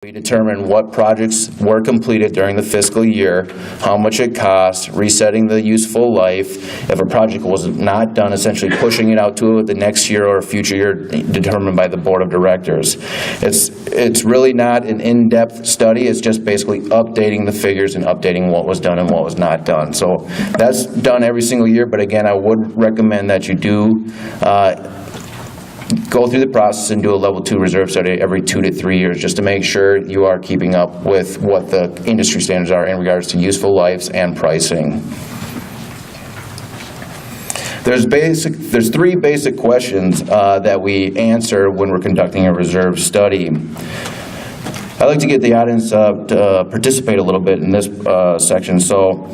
We determine what projects were completed during the fiscal year, how much it cost, resetting the useful life. If a project was not done, essentially pushing it out to the next year or a future year determined by the board of directors. It's really not an in-depth study. It's just basically updating the figures and updating what was done and what was not done. So that's done every single year, but again, I would recommend that you do go through the process and do a level 2 reserve study every 2 to 3 years just to make sure you are keeping up with what the industry standards are in regards to useful lives and pricing. There's 3 basic questions that we answer when we're conducting a reserve study. I'd like to get the audience to participate a little bit in this section. So,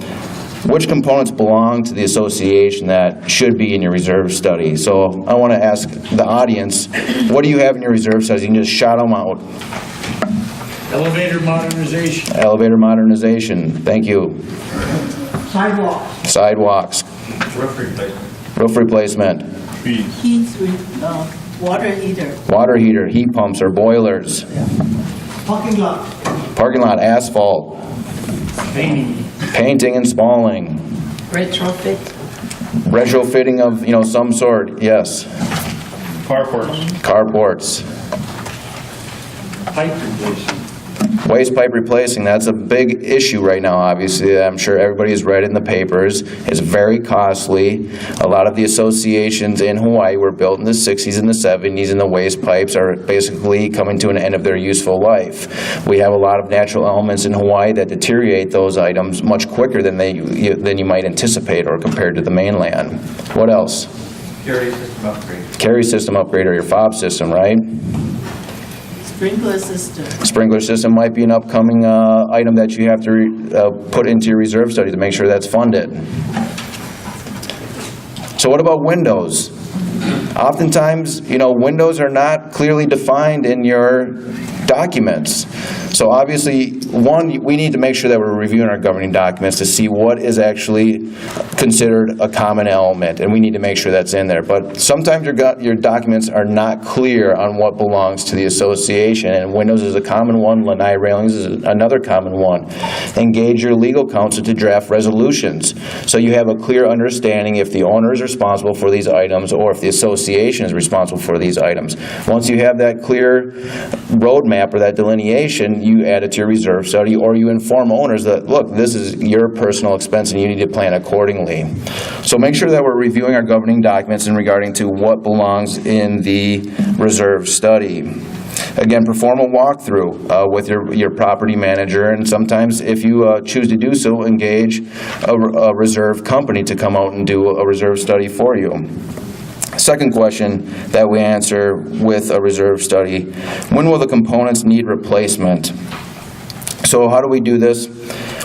which components belong to the association that should be in your reserve study? So I want to ask the audience, what do you have in your reserve study? You can just shout them out. Elevator modernization. Elevator modernization. Thank you. Sidewalks. Sidewalks. Roof replacement. Roof replacement. Heat with water heater. Water heater, heat pumps or boilers. Yeah. Parking lot. Parking lot, asphalt. Painting. Painting and spalling. Retrofit. Retrofitting of some sort, yes. Carports. Carports. Pipe replacement. Waste pipe replacing, that's a big issue right now, obviously. I'm sure everybody has read in the papers. It's very costly. A lot of the associations in Hawaii were built in the 60s and the 70s, and the waste pipes are basically coming to an end of their useful life. We have a lot of natural elements in Hawaii that deteriorate those items much quicker than you might anticipate or compared to the mainland. What else? Carry system upgrade. Carry system upgrade or your fob system, right? Sprinkler system. Sprinkler system might be an upcoming item that you have to put into your reserve study to make sure that's funded. So what about windows? Oftentimes, windows are not clearly defined in your documents. So obviously, one, we need to make sure that we're reviewing our governing documents to see what is actually considered a common element, and we need to make sure that's in there. But sometimes your documents are not clear on what belongs to the association, and windows is a common one, lanai railings is another common one. Engage your legal counsel to draft resolutions so you have a clear understanding if the owner is responsible for these items or if the association is responsible for these items. Once you have that clear roadmap or that delineation, you add it to your reserve study, or you inform owners that, look, this is your personal expense and you need to plan accordingly. So make sure that we're reviewing our governing documents in regarding to what belongs in the reserve study. Again, perform a walkthrough with your property manager, and sometimes if you choose to do so, engage a reserve company to come out and do a reserve study for you. Second question that we answer with a reserve study, when will the components need replacement? So how do we do this?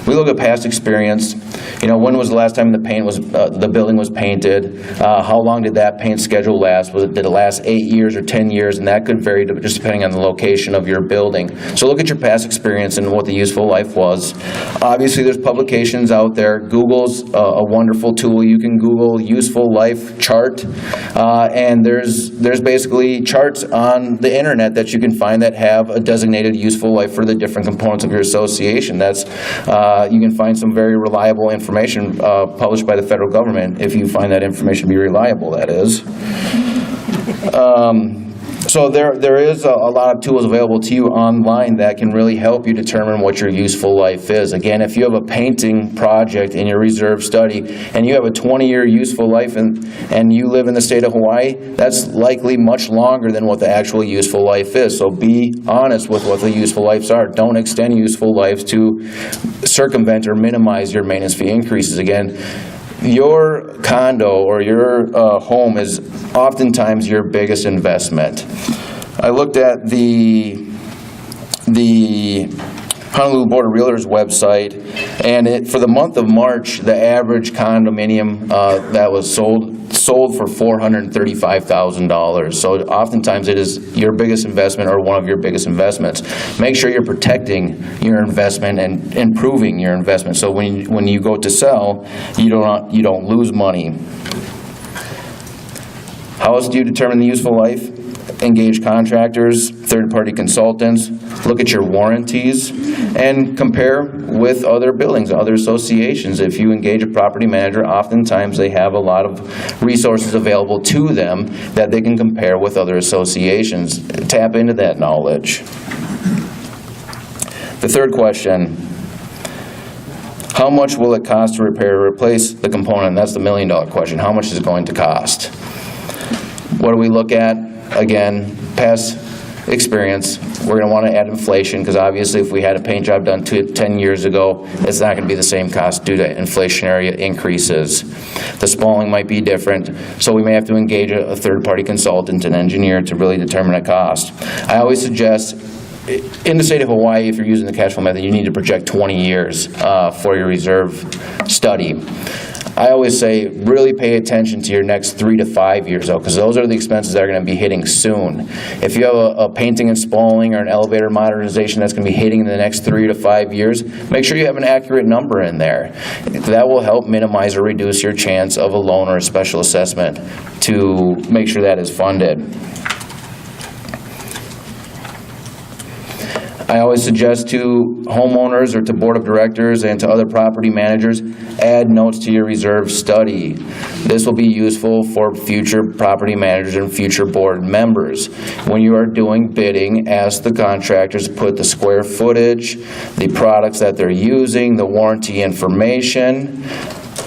We look at past experience. When was the last time the building was painted? How long did that paint schedule last? Did it last 8 years or 10 years? And that could vary just depending on the location of your building. So look at your past experience and what the useful life was. Obviously, there's publications out there. Google's a wonderful tool. You can Google useful life chart, and there's basically charts on the internet that you can find that have a designated useful life for the different components of your association. You can find some very reliable information published by the federal government, if you find that information to be reliable, that is. So there is a lot of tools available to you online that can really help you determine what your useful life is. Again, if you have a painting project in your reserve study and you have a 20-year useful life and you live in the state of Hawaii, that's likely much longer than what the actual useful life is. So be honest with what the useful lives are. Don't extend useful lives to circumvent or minimize your maintenance fee increases. Again, your condo or your home is oftentimes your biggest investment. I looked at the Honolulu Board of Realtors website, and for the month of March, the average condominium that was sold for $435,000. So oftentimes it is your biggest investment or one of your biggest investments. Make sure you're protecting your investment and improving your investment. So when you go to sell, you don't lose money. How else do you determine the useful life? Engage contractors, third-party consultants, look at your warranties, and compare with other buildings, other associations. If you engage a property manager, oftentimes they have a lot of resources available to them that they can compare with other associations. Tap into that knowledge. The third question, how much will it cost to repair or replace the component? That's the million-dollar question. How much is it going to cost? What do we look at? Again, past experience. We're going to want to add inflation, because obviously if we had a paint job done 10 years ago, it's not going to be the same cost due to inflationary increases. The spalling might be different, so we may have to engage a third-party consultant, an engineer, to really determine a cost. I always suggest, in the state of Hawaii, if you're using the cash flow method, you need to project 20 years for your reserve study. I always say, really pay attention to your next 3 to 5 years, though, because those are the expenses that are going to be hitting soon. If you have a painting and spalling or an elevator modernization that's going to be hitting in the next 3 to 5 years, make sure you have an accurate number in there. That will help minimize or reduce your chance of a loan or a special assessment to make sure that is funded. I always suggest to homeowners or to board of directors and to other property managers, add notes to your reserve study. This will be useful for future property managers and future board members. When you are doing bidding, ask the contractors to put the square footage, the products that they're using, the warranty information.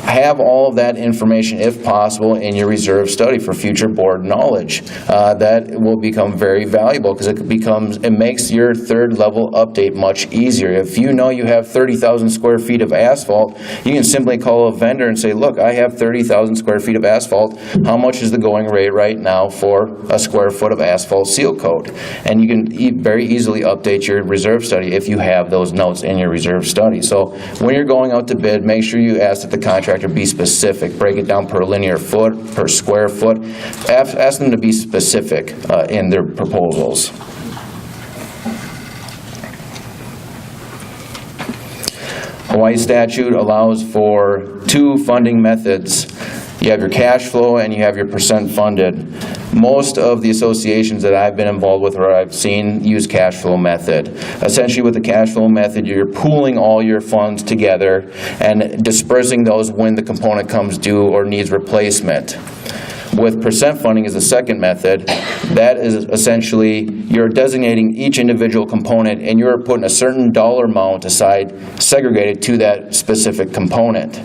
Have all of that information, if possible, in your reserve study for future board knowledge. That will become very valuable, because it makes your third level update much easier. If you know you have 30,000 square feet of asphalt, you can simply call a vendor and say, look, I have 30,000 square feet of asphalt. How much is the going rate right now for a square foot of asphalt seal coat? And you can very easily update your reserve study if you have those notes in your reserve study. So when you're going out to bid, make sure you ask that the contractor be specific. Break it down per linear foot, per square foot. Ask them to be specific in their proposals. Hawaii statute allows for 2 funding methods. You have your cash flow and you have your percent funded. Most of the associations that I've been involved with or I've seen use cash flow method. Essentially with the cash flow method, you're pooling all your funds together and dispersing those when the component comes due or needs replacement. With percent funding is the second method. That is essentially you're designating each individual component and you're putting a certain dollar amount aside segregated to that specific component.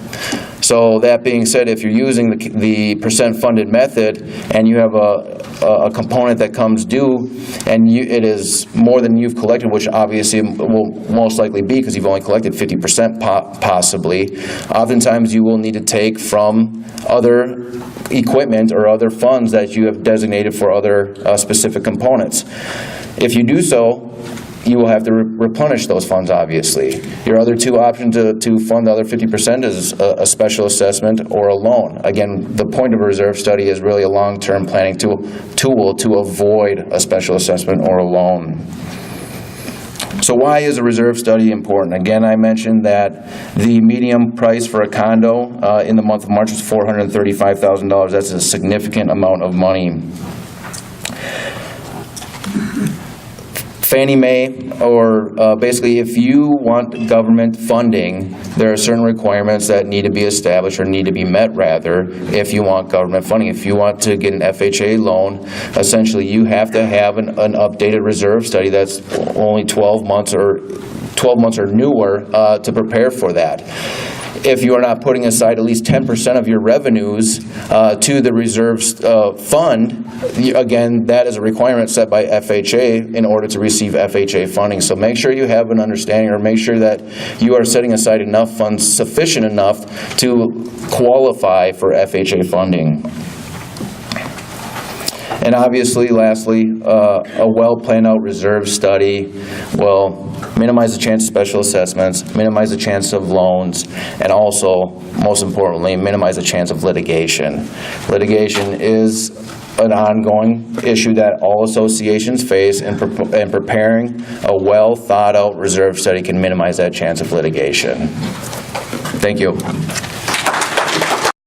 So that being said, if you're using the percent funded method and you have a component that comes due and it is more than you've collected, which obviously will most likely be because you've only collected 50% possibly, oftentimes you will need to take from other equipment or other funds that you have designated for other specific components. If you do so, you will have to replenish those funds, obviously. Your other 2 options to fund the other 50% is a special assessment or a loan. Again, the point of a reserve study is really a long-term planning tool to avoid a special assessment or a loan. So why is a reserve study important? Again, I mentioned that the median price for a condo in the month of March was $435,000. That's a significant amount of money. Fannie Mae, or basically if you want government funding, there are certain requirements that need to be established or need to be met, rather, if you want government funding. If you want to get an FHA loan, essentially you have to have an updated reserve study that's only 12 months or newer to prepare for that. If you are not putting aside at least 10% of your revenues to the reserves fund, again, that is a requirement set by FHA in order to receive FHA funding. So make sure you have an understanding, or make sure that you are setting aside enough funds, sufficient enough to qualify for FHA funding. And obviously, lastly, a well-planned out reserve study will minimize the chance of special assessments, minimize the chance of loans, and also, most importantly, minimize the chance of litigation. Litigation is an ongoing issue that all associations face, and preparing a well-thought-out reserve study can minimize that chance of litigation. Thank you.